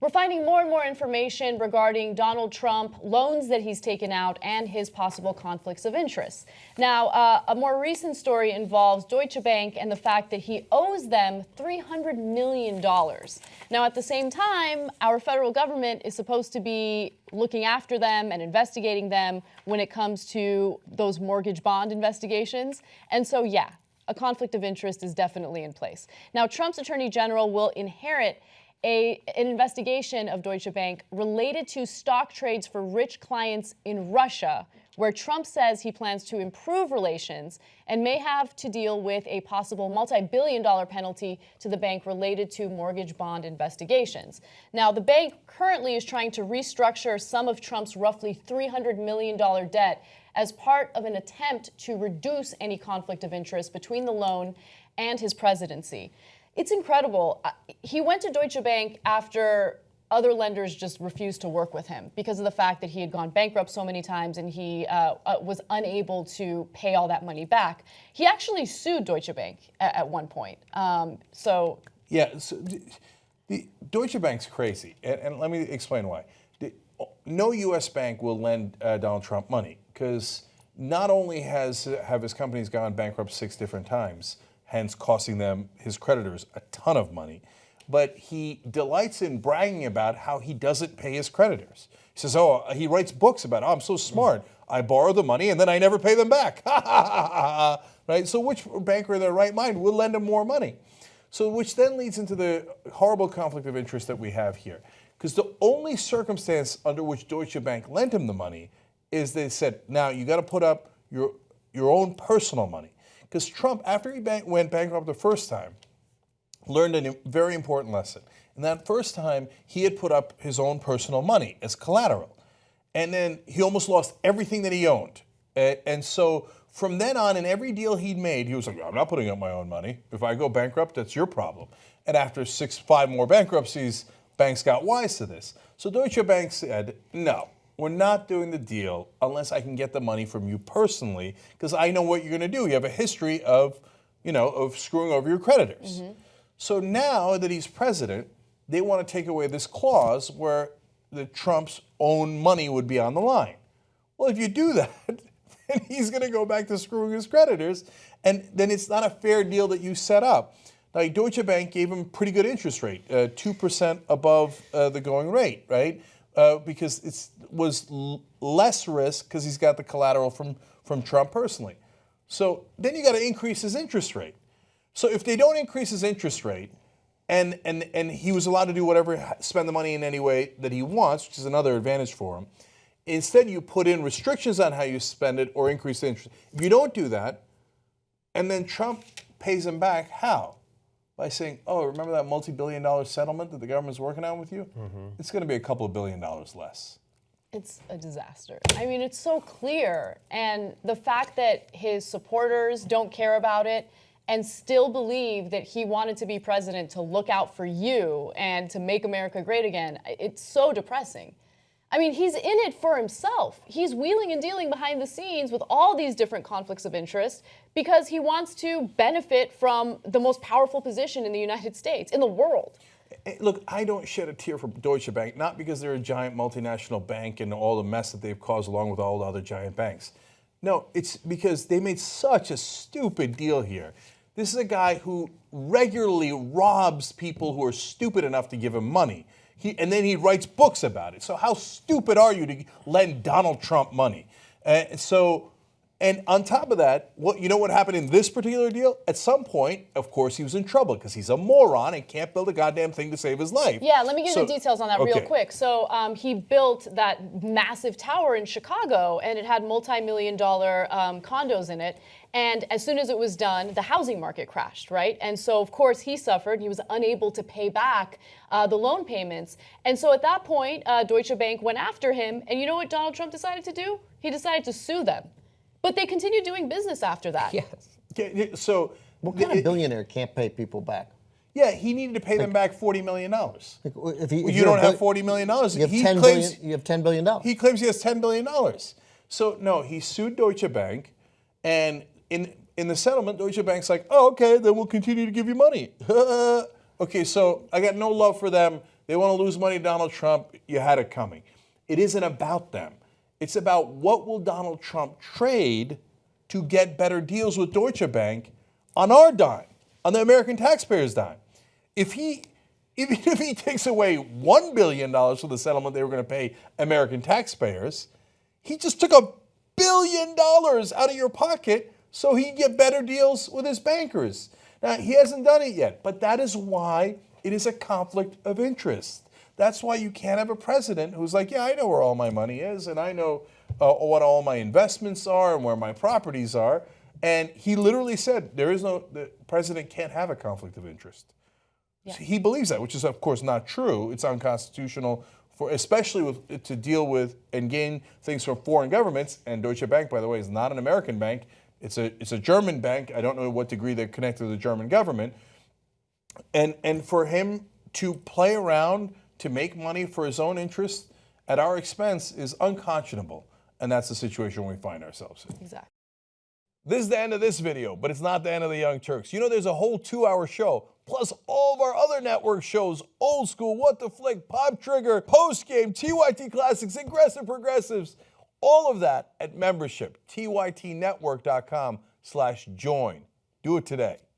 We're finding more and more information regarding Donald Trump, loans that he's taken out, and his possible conflicts of interest. Now, a more recent story involves Deutsche Bank and the fact that he owes them $300 million. Now, at the same time, our federal government is supposed to be looking after them and investigating them when it comes to those mortgage bond investigations. And so, yeah, a conflict of interest is definitely in place. Now, Trump's attorney general will inherit an investigation of Deutsche Bank related to stock trades for rich clients in Russia, where Trump says he plans to improve relations and may have to deal with a possible multi-billion-dollar penalty to the bank related to mortgage bond investigations. Now, the bank currently is trying to restructure some of Trump's roughly $300 million debt as part of an attempt to reduce any conflict of interest between the loan and his presidency. It's incredible. He went to Deutsche Bank after other lenders just refused to work with him because of the fact that he had gone bankrupt so many times and he was unable to pay all that money back. He actually sued Deutsche Bank at one point. So the Deutsche Bank's crazy, and let me explain why. No U.S. bank will lend Donald Trump money because not only have his companies gone bankrupt 6 different times, hence costing them, his creditors, a ton of money. But he delights in bragging about how he doesn't pay his creditors. He says, he writes books about, I'm so smart. I borrow the money and then I never pay them back. Right? So which banker in their right mind will lend him more money? So which then leads into the horrible conflict of interest that we have here. Because the only circumstance under which Deutsche Bank lent him the money is they said, now you got to put up your own personal money. Because Trump, after he went bankrupt the first time, learned a very important lesson. And that first time, he had put up his own personal money as collateral. And then he almost lost everything that he owned. And so from then on, in every deal he'd made, he was like, I'm not putting up my own money. If I go bankrupt, that's your problem. And after 5 more bankruptcies, banks got wise to this. So Deutsche Bank said, no. We're not doing the deal unless I can get the money from you personally, because I know what you're going to do. You have a history of screwing over your creditors. Mm-hmm. So now that he's president, they want to take away this clause where the Trump's own money would be on the line. Well, if you do that, then he's going to go back to screwing his creditors, and then it's not a fair deal that you set up. Now, Deutsche Bank gave him pretty good interest rate, 2% above the going rate, right? Because it was less risk because he's got the collateral from Trump personally. So then you got to increase his interest rate. So if they don't increase his interest rate, and he was allowed to do whatever, spend the money in any way that he wants, which is another advantage for him, instead you put in restrictions on how you spend it or increase the interest. If you don't do that, and then Trump pays him back, how? By saying, remember that multi-billion-dollar settlement that the government's working on with you? Mm-hmm. It's going to be a couple of $1 billion less. It's a disaster. I mean, it's so clear. And the fact that his supporters don't care about it and still believe that he wanted to be president to look out for you and to make America great again, it's so depressing. I mean, he's in it for himself. He's wheeling and dealing behind the scenes with all these different conflicts of interest because he wants to benefit from the most powerful position in the United States, in the world. Look, I don't shed a tear for Deutsche Bank, not because they're a giant multinational bank and all the mess that they've caused along with all the other giant banks. No, it's because they made such a stupid deal here. This is a guy who regularly robs people who are stupid enough to give him money. And then he writes books about it. So how stupid are you to lend Donald Trump money? And on top of that, you know what happened in this particular deal? At some point, of course, he was in trouble because he's a moron and can't build a goddamn thing to save his life. Yeah, let me give you the details on that real quick. So he built that massive tower in Chicago, and it had multi-million-dollar condos in it. And as soon as it was done, the housing market crashed, right? And so, of course, he suffered. He was unable to pay back the loan payments. And so at that point, Deutsche Bank went after him. And you know what Donald Trump decided to do? He decided to sue them. But they continued doing business after that. Yes. So what kind of billionaire can't pay people back? Yeah, he needed to pay them back $40 million. If you don't have $40 million. You have $10 billion. He claims he has $10 billion. So, no, he sued Deutsche Bank, and in the settlement, Deutsche Bank's like, okay, then we'll continue to give you money. Okay, so I got no love for them They want to lose money to Donald Trump. You had it coming. It isn't about them. It's about what will Donald Trump trade to get better deals with Deutsche Bank on our dime, on the American taxpayers' dime. Even if he takes away $1 billion for the settlement they were going to pay American taxpayers, he just took $1 billion out of your pocket so he can get better deals with his bankers. Now, he hasn't done it yet, but that is why it is a conflict of interest. That's why you can't have a president who's like, yeah, I know where all my money is, and I know what all my investments are and where my properties are. And he literally said the president can't have a conflict of interest. Yeah. So he believes that, which is, of course, not true. It's unconstitutional, especially to deal with and gain things from foreign governments. And Deutsche Bank, by the way, is not an American bank. It's a German bank. I don't know what degree they're connected to the German government. And for him to play around to make money for his own interest at our expense is unconscionable. And that's the situation we find ourselves in. Exactly. This is the end of this video, but it's not the end of the Young Turks. You know, there's a whole 2-hour show, plus all of our other network shows, Old School, What the Flick, Pop Trigger, Postgame, TYT Classics, Aggressive Progressives, all of that at membership, tytnetwork.com/join. Do it today.